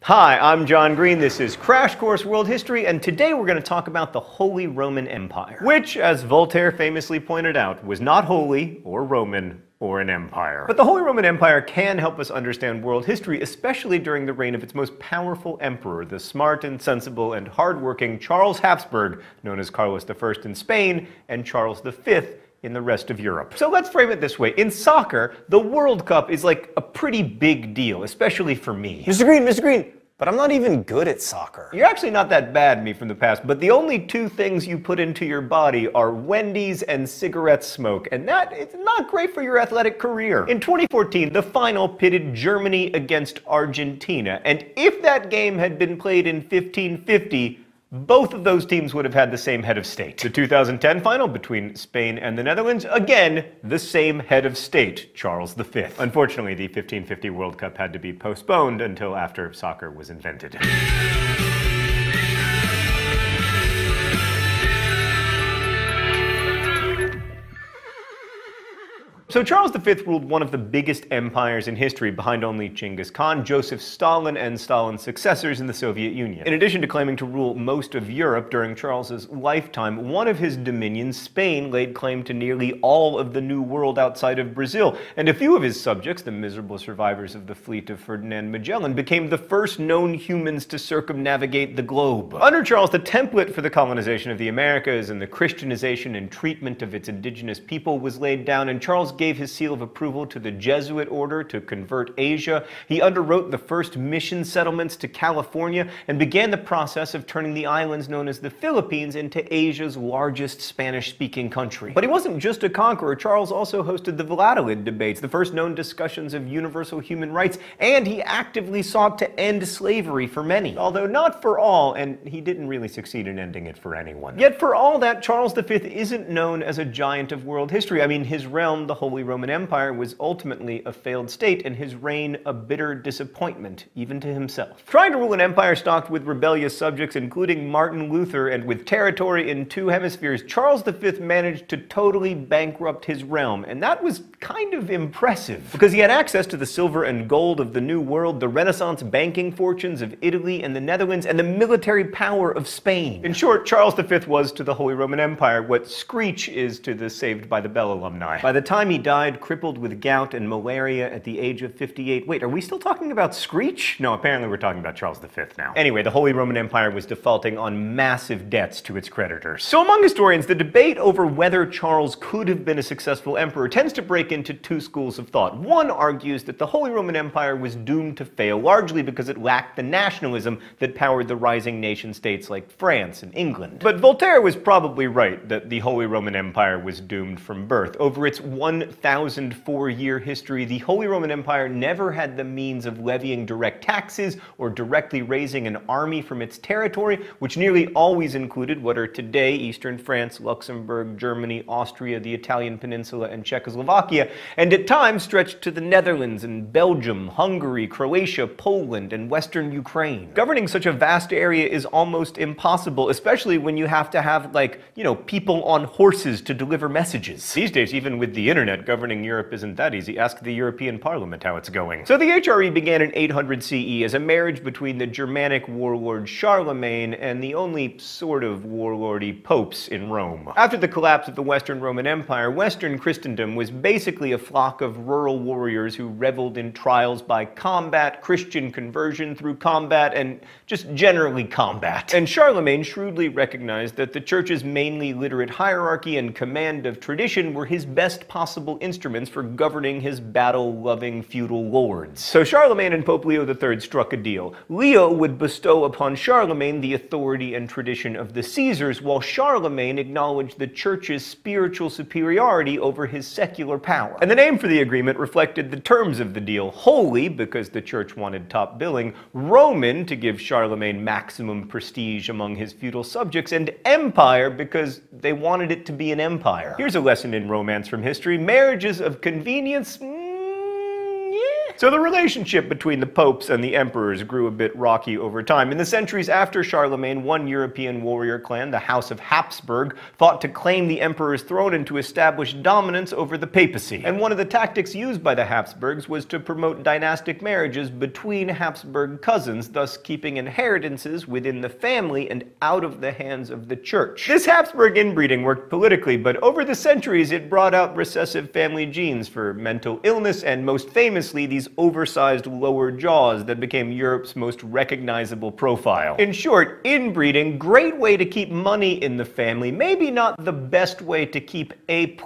Hi, I'm John Green. This is Crash Course World History, and today we're going to talk about the Holy Roman Empire, which, as Voltaire famously pointed out, was not holy or Roman or an empire. But the Holy Roman Empire can help us understand world history, especially during the reign of its most powerful emperor, the smart and sensible and hardworking Charles Habsburg, known as Carlos I in Spain and Charles V in the rest of Europe. So let's frame it this way. In soccer, the World Cup is like a pretty big deal, especially for me. Mr. Green, but I'm not even good at soccer. You're actually not that bad, me from the past, but the only two things you put into your body are Wendy's and cigarette smoke, and that is not great for your athletic career. In 2014, the final pitted Germany against Argentina, and if that game had been played in 1550, both of those teams would have had the same head of state. The 2010 final between Spain and the Netherlands, again, the same head of state, Charles V. Unfortunately, the 1550 World Cup had to be postponed until after soccer was invented. So Charles V ruled one of the biggest empires in history, behind only Genghis Khan, Joseph Stalin, and Stalin's successors in the Soviet Union. In addition to claiming to rule most of Europe during Charles's lifetime, one of his dominions, Spain, laid claim to nearly all of the New World outside of Brazil, and a few of his subjects, the miserable survivors of the fleet of Ferdinand Magellan, became the first known humans to circumnavigate the globe. Under Charles, the template for the colonization of the Americas and the Christianization and treatment of its indigenous people was laid down, and Charles gave his seal of approval to the Jesuit order to convert Asia. He underwrote the first mission settlements to California and began the process of turning the islands known as the Philippines into Asia's largest Spanish-speaking country. But he wasn't just a conqueror. Charles also hosted the Valladolid debates, the first known discussions of universal human rights, and he actively sought to end slavery for many, although not for all, and he didn't really succeed in ending it for anyone. Yet for all that, Charles V isn't known as a giant of world history. I mean, his realm, the Holy Roman Empire, was ultimately a failed state, and his reign a bitter disappointment, even to himself. Trying to rule an empire stocked with rebellious subjects, including Martin Luther, and with territory in two hemispheres, Charles V managed to totally bankrupt his realm, and that was kind of impressive, because he had access to the silver and gold of the New World, the Renaissance banking fortunes of Italy and the Netherlands, and the military power of Spain. In short, Charles V was to the Holy Roman Empire what Screech is to the Saved by the Bell alumni. By the time he died, crippled with gout and malaria at the age of 58. Wait, are we still talking about Screech? No, apparently we're talking about Charles V now. Anyway, the Holy Roman Empire was defaulting on massive debts to its creditors. So among historians, the debate over whether Charles could have been a successful emperor tends to break into two schools of thought. One argues that the Holy Roman Empire was doomed to fail, largely because it lacked the nationalism that powered the rising nation-states like France and England. But Voltaire was probably right that the Holy Roman Empire was doomed from birth. Over its 1,004-year history, the Holy Roman Empire never had the means of levying direct taxes or directly raising an army from its territory, which nearly always included what are today eastern France, Luxembourg, Germany, Austria, the Italian peninsula, and Czechoslovakia, and at times stretched to the Netherlands and Belgium, Hungary, Croatia, Poland, and western Ukraine. Governing such a vast area is almost impossible, especially when you have to have, like, people on horses to deliver messages. These days, even with the internet, governing Europe isn't that easy. Ask the European Parliament how it's going. So the HRE began in 800 CE as a marriage between the Germanic warlord Charlemagne and the only sort of warlordy popes in Rome. After the collapse of the Western Roman Empire, Western Christendom was basically a flock of rural warriors who reveled in trials by combat, Christian conversion through combat, and just generally combat. And Charlemagne shrewdly recognized that the church's mainly literate hierarchy and command of tradition were his best possible instruments for governing his battle-loving feudal lords. So Charlemagne and Pope Leo III struck a deal. Leo would bestow upon Charlemagne the authority and tradition of the Caesars, while Charlemagne acknowledged the church's spiritual superiority over his secular power. And the name for the agreement reflected the terms of the deal: holy, because the church wanted top billing; Roman, to give Charlemagne maximum prestige among his feudal subjects; and empire, because they wanted it to be an empire. Here's a lesson in romance from history. Marriages of convenience, yeah. So the relationship between the popes and the emperors grew a bit rocky over time. In the centuries after Charlemagne, one European warrior clan, the House of Habsburg, fought to claim the emperor's throne and to establish dominance over the papacy. And one of the tactics used by the Habsburgs was to promote dynastic marriages between Habsburg cousins, thus keeping inheritances within the family and out of the hands of the church. This Habsburg inbreeding worked politically, but over the centuries it brought out recessive family genes for mental illness and, most famously, these oversized lower jaws that became Europe's most recognizable profile. In short, inbreeding, great way to keep money in the family, maybe not the best way to keep A++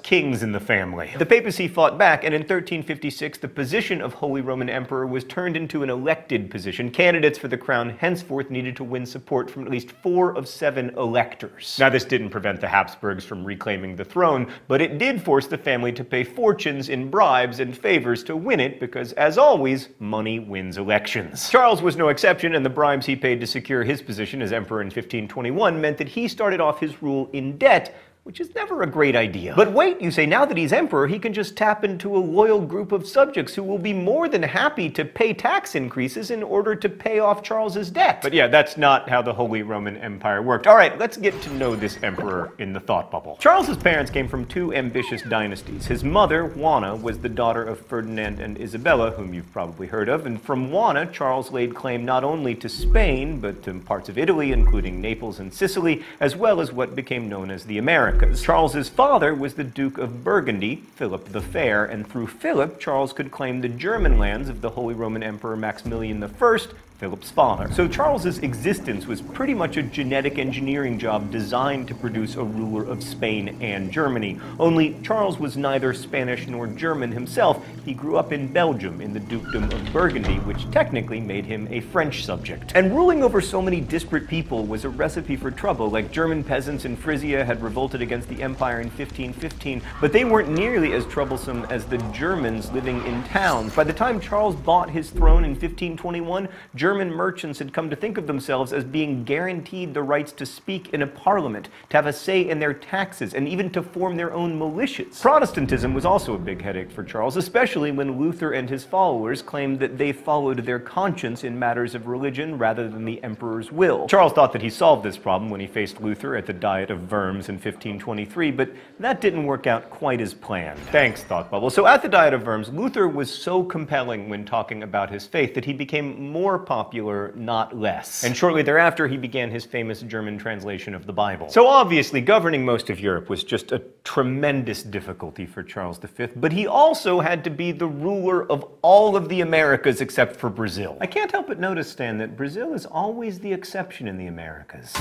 kings in the family. The papacy fought back, and in 1356 the position of Holy Roman Emperor was turned into an elected position. Candidates for the crown henceforth needed to win support from at least 4 of 7 electors. Now, this didn't prevent the Habsburgs from reclaiming the throne, but it did force the family to pay fortunes in bribes and favors to win it, because, as always, money wins elections. Charles was no exception, and the bribes he paid to secure his position as emperor in 1521 meant that he started off his rule in debt, which is never a great idea. But wait, you say, now that he's emperor, he can just tap into a loyal group of subjects who will be more than happy to pay tax increases in order to pay off Charles's debt. But yeah, that's not how the Holy Roman Empire worked. All right, let's get to know this emperor in the thought bubble. Charles's parents came from 2 ambitious dynasties. His mother, Juana, was the daughter of Ferdinand and Isabella, whom you've probably heard of, and from Juana, Charles laid claim not only to Spain, but to parts of Italy, including Naples and Sicily, as well as what became known as the Americas. Charles's father was the Duke of Burgundy, Philip the Fair, and through Philip, Charles could claim the German lands of the Holy Roman Emperor Maximilian I, Philip's father. So Charles's existence was pretty much a genetic engineering job designed to produce a ruler of Spain and Germany. Only Charles was neither Spanish nor German himself. He grew up in Belgium in the Dukedom of Burgundy, which technically made him a French subject. And ruling over so many disparate people was a recipe for trouble. Like, German peasants in Frisia had revolted against the empire in 1515, but they weren't nearly as troublesome as the Germans living in towns. By the time Charles bought his throne in 1521, German merchants had come to think of themselves as being guaranteed the rights to speak in a parliament, to have a say in their taxes, and even to form their own militias. Protestantism was also a big headache for Charles, especially when Luther and his followers claimed that they followed their conscience in matters of religion rather than the emperor's will. Charles thought that he solved this problem when he faced Luther at the Diet of Worms in 1523, but that didn't work out quite as planned. Thanks, Thought Bubble. So at the Diet of Worms, Luther was so compelling when talking about his faith that he became more popular, not less. And shortly thereafter, he began his famous German translation of the Bible. So obviously, governing most of Europe was just a tremendous difficulty for Charles V, but he also had to be the ruler of all of the Americas except for Brazil. I can't help but notice, Stan, that Brazil is always the exception in the Americas.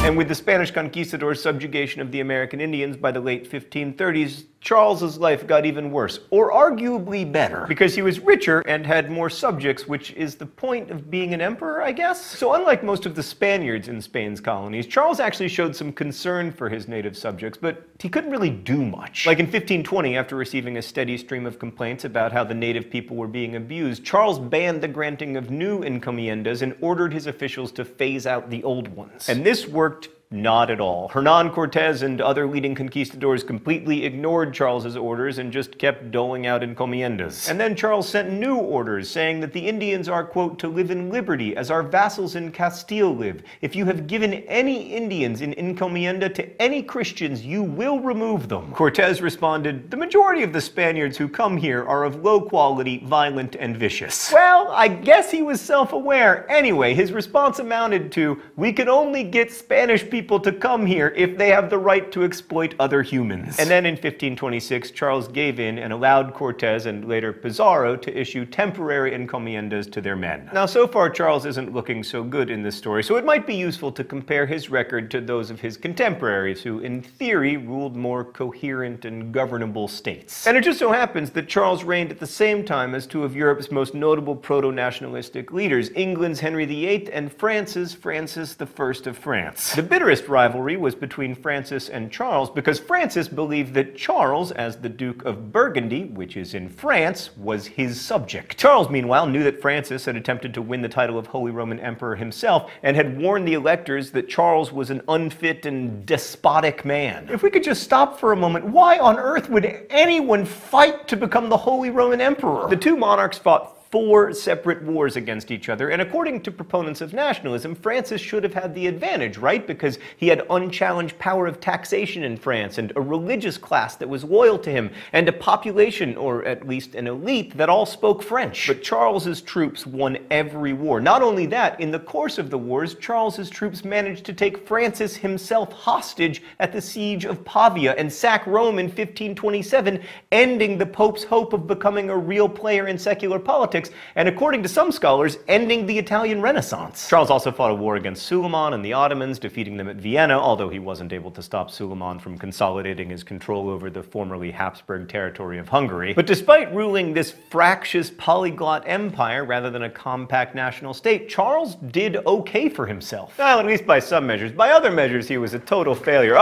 And with the Spanish conquistadors' subjugation of the American Indians by the late 1530s, Charles's life got even worse, or arguably better, because he was richer and had more subjects, which is the point of being an emperor, I guess? So unlike most of the Spaniards in Spain's colonies, Charles actually showed some concern for his native subjects, but he couldn't really do much. Like in 1520, after receiving a steady stream of complaints about how the native people were being abused, Charles banned the granting of new encomiendas and ordered his officials to phase out the old ones. And this worked not at all. Hernan Cortés and other leading conquistadors completely ignored Charles's orders and just kept doling out encomiendas. And then Charles sent new orders saying that the Indians are, quote, to live in liberty as our vassals in Castile live. If you have given any Indians in encomienda to any Christians, you will remove them. Cortés responded, the majority of the Spaniards who come here are of low quality, violent, and vicious. Well, I guess he was self-aware. Anyway, his response amounted to, we can only get Spanish people to come here if they have the right to exploit other humans. And then in 1526, Charles gave in and allowed Cortés and later Pizarro to issue temporary encomiendas to their men. Now, so far, Charles isn't looking so good in this story, so it might be useful to compare his record to those of his contemporaries, who, in theory, ruled more coherent and governable states. And it just so happens that Charles reigned at the same time as 2 of Europe's most notable proto-nationalistic leaders, England's Henry VIII and France's Francis I of France. The bitter bitterest rivalry was between Francis and Charles, because Francis believed that Charles, as the Duke of Burgundy, which is in France, was his subject. Charles, meanwhile, knew that Francis had attempted to win the title of Holy Roman Emperor himself, and had warned the electors that Charles was an unfit and despotic man. If we could just stop for a moment, why on earth would anyone fight to become the Holy Roman Emperor? The two monarchs fought 4 separate wars against each other, and according to proponents of nationalism, Francis should have had the advantage, right? Because he had unchallenged power of taxation in France, and a religious class that was loyal to him, and a population, or at least an elite, that all spoke French. But Charles's troops won every war. Not only that, in the course of the wars, Charles's troops managed to take Francis himself hostage at the siege of Pavia and sack Rome in 1527, ending the Pope's hope of becoming a real player in secular politics, and according to some scholars, ending the Italian Renaissance. Charles also fought a war against Suleiman and the Ottomans, defeating them at Vienna, although he wasn't able to stop Suleiman from consolidating his control over the formerly Habsburg territory of Hungary. But despite ruling this fractious polyglot empire rather than a compact national state, Charles did okay for himself. Well, at least by some measures. By other measures, he was a total failure.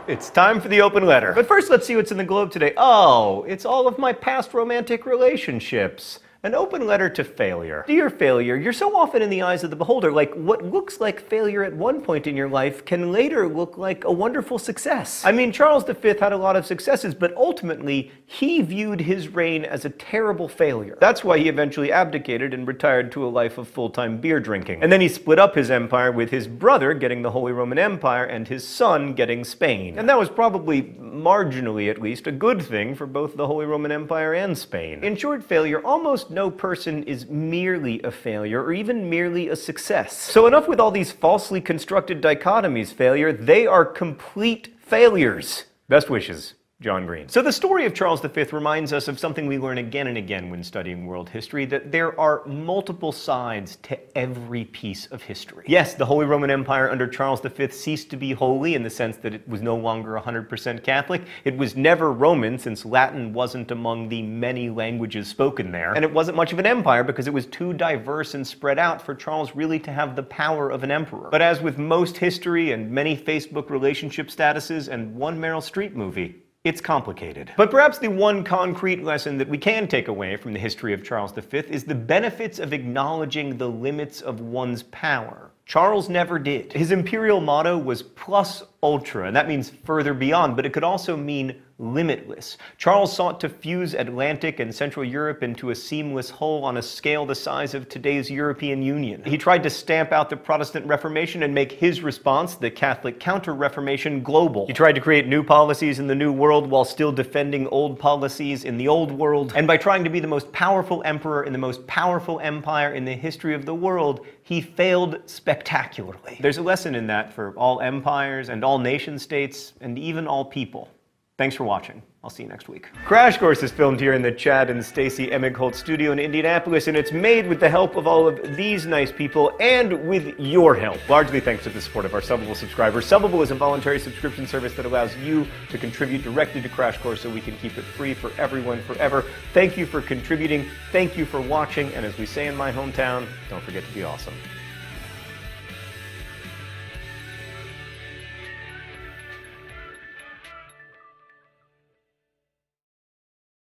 It's time for the open letter. But first, let's see what's in the globe today. Oh, it's all of my past romantic relationships. An open letter to failure. Dear failure, you're so often in the eyes of the beholder. Like, what looks like failure at one point in your life can later look like a wonderful success. I mean, Charles V had a lot of successes, but ultimately, he viewed his reign as a terrible failure. That's why he eventually abdicated and retired to a life of full-time beer drinking. And then he split up his empire, with his brother getting the Holy Roman Empire and his son getting Spain. And that was probably, marginally at least, a good thing for both the Holy Roman Empire and Spain. In short, failure almost no person is merely a failure or even merely a success. So enough with all these falsely constructed dichotomies, failure. They are complete failures. Best wishes, John Green. So the story of Charles V reminds us of something we learn again and again when studying world history, that there are multiple sides to every piece of history. Yes, the Holy Roman Empire under Charles V ceased to be holy in the sense that it was no longer 100% Catholic. It was never Roman, since Latin wasn't among the many languages spoken there. And it wasn't much of an empire because it was too diverse and spread out for Charles really to have the power of an emperor. But as with most history and many Facebook relationship statuses and one Meryl Streep movie, it's complicated. But perhaps the one concrete lesson that we can take away from the history of Charles V is the benefits of acknowledging the limits of one's power. Charles never did. His imperial motto was plus ultra, and that means further beyond, but it could also mean limitless. Charles sought to fuse Atlantic and Central Europe into a seamless whole on a scale the size of today's European Union. He tried to stamp out the Protestant Reformation and make his response, the Catholic Counter-Reformation, global. He tried to create new policies in the New World while still defending old policies in the Old World. And by trying to be the most powerful emperor in the most powerful empire in the history of the world, he failed spectacularly. There's a lesson in that for all empires and all nation-states and even all people. Thanks for watching. I'll see you next week. Crash Course is filmed here in the Chad and Stacy Emigholt studio in Indianapolis, and it's made with the help of all of these nice people and with your help. Largely thanks to the support of our Subbable subscribers. Subbable is a voluntary subscription service that allows you to contribute directly to Crash Course so we can keep it free for everyone forever. Thank you for contributing. Thank you for watching. And as we say in my hometown, don't forget to be awesome.